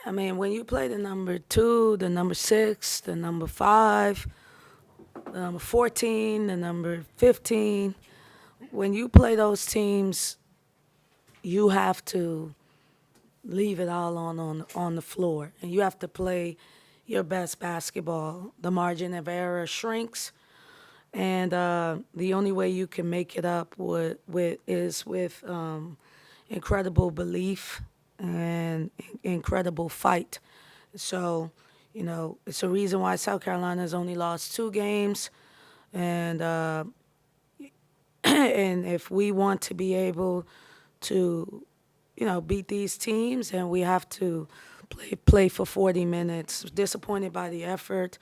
I mean, when you play the number 2, the number 6, the number 5, the number 14, the number 15, when you play those teams, you have to leave it all on the floor, and you have to play your best basketball. The margin of error shrinks, and the only way you can make it up is with incredible belief and incredible fight. So, it's a reason why South Carolina's only lost 2 games, and and if we want to be able to, beat these teams, and we have to play for 40 minutes. Disappointed by the effort,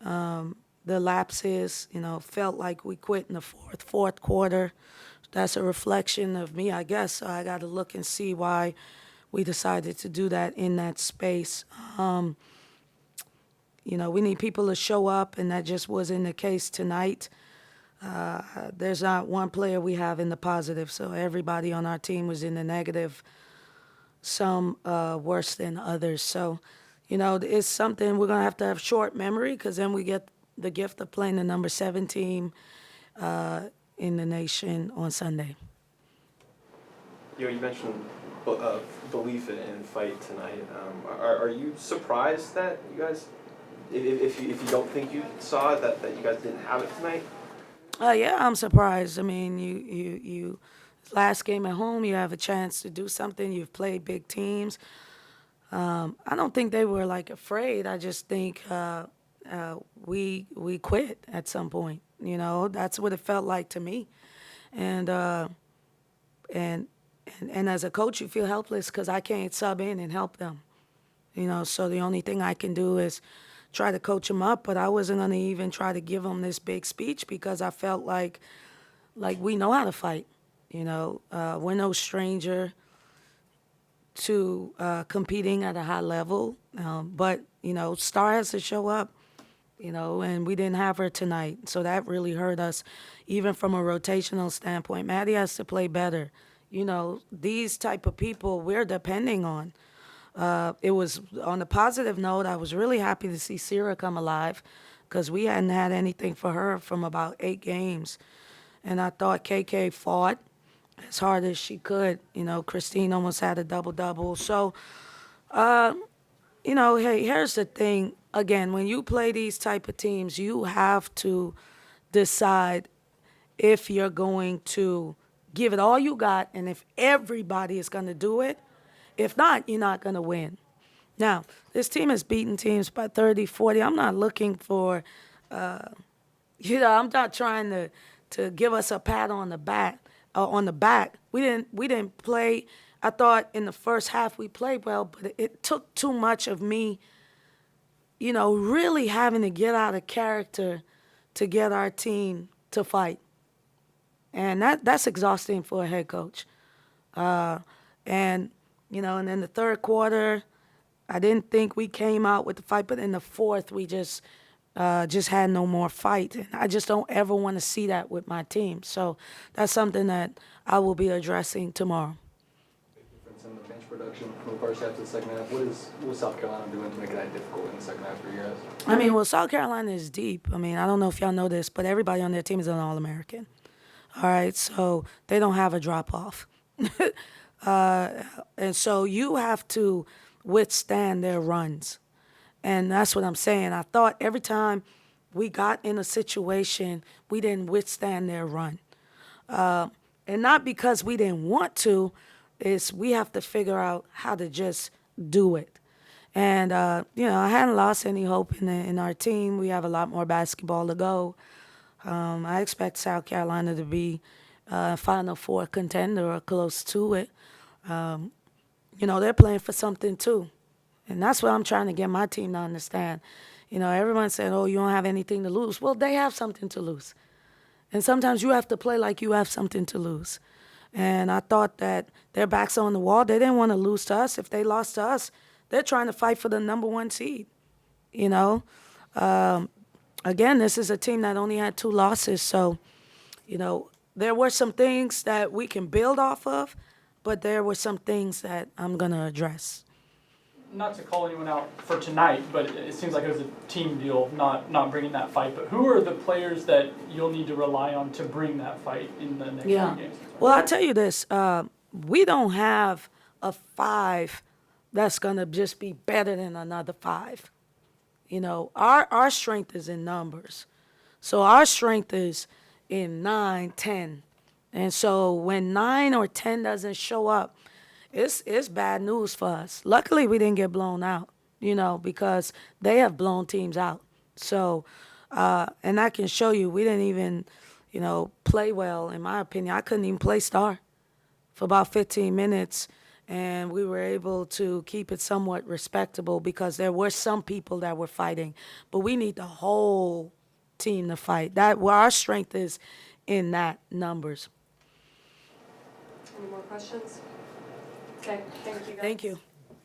the lapses. Felt like we quit in the fourth quarter. That's a reflection of me, I guess. So I got to look and see why we decided to do that in that space. We need people to show up, and that just wasn't the case tonight. There's not one player we have in the positive, so everybody on our team was in the negative, some worse than others. So, it's something we're going to have short memory, because then we get the gift of playing the number 7 team in the nation on Sunday. You mentioned belief in fight tonight. Are you surprised that you guys, if you don't think you saw it, that you guys didn't have it tonight? Yeah, I'm surprised. I mean, you last game at home, you have a chance to do something. You've played big teams. I don't think they were afraid. I just think we quit at some point. That's what it felt like to me, and as a coach, you feel helpless because I can't sub in and help them. So the only thing I can do is try to coach them up, but I wasn't going to even try to give them this big speech because I felt like we know how to fight. We're no stranger to competing at a high level, but Star has to show up, and we didn't have her tonight, so that really hurt us, even from a rotational standpoint. Maddie has to play better. These type of people we're depending on. It was on a positive note. I was really happy to see Sierra come alive, because we hadn't had anything for her from about 8 games. And I thought KK fought as hard as she could. Christine almost had a double-double. So, hey, here's the thing. Again, when you play these type of teams, you have to decide if you're going to give it all you got, and if everybody is going to do it. If not, you're not going to win. Now, this team has beaten teams by 30, 40. I'm not looking for, I'm not trying to give us a pat on the back. We didn't play. I thought in the first half we played well, but it took too much of me, really having to get out of character to get our team to fight. And that's exhausting for a head coach. And then the third quarter, I didn't think we came out with the fight, but in the fourth, we just had no more fight. And I just don't ever want to see that with my team. So that's something that I will be addressing tomorrow. Big difference in the bench production from the first half to the second half. What is South Carolina doing to make it that difficult in the second half for you guys? I mean, well, South Carolina is deep. I mean, I don't know if y'all know this, but everybody on their team is an All-American. All right, so they don't have a drop-off. And so you have to withstand their runs. And that's what I'm saying. I thought every time we got in a situation, we didn't withstand their run. And not because we didn't want to, is we have to figure out how to just do it. And, I hadn't lost any hope in our team. We have a lot more basketball to go. I expect South Carolina to be Final Four contender or close to it. They're playing for something too. And that's what I'm trying to get my team to understand. Everyone said, oh, you don't have anything to lose. Well, they have something to lose. And sometimes you have to play like you have something to lose. And I thought that their backs are on the wall. They didn't want to lose to us. If they lost to us, they're trying to fight for the number 1 seed. Again, this is a team that only had 2 losses. So, there were some things that we can build off of, but there were some things that I'm going to address. not to call anyone out for tonight, but it seems like it was a team deal, not bringing that fight. But who are the players that you'll need to rely on to bring that fight in the next few games? Well, I'll tell you this. We don't have a 5 that's going to just be better than another 5. You know, our strength is in numbers. So our strength is in 9, 10. And so when 9 or 10 doesn't show up, it's bad news for us. Luckily, we didn't get blown out, you know, because they have blown teams out. So, and I can show you, we didn't even, you know, play well, in my opinion. I couldn't even play star for about 15 minutes, and we were able to keep it somewhat respectable because there were some people that were fighting. But we need the whole team to fight. Well, our strength is in that numbers. Any more questions? Okay, thank you guys. Thank you.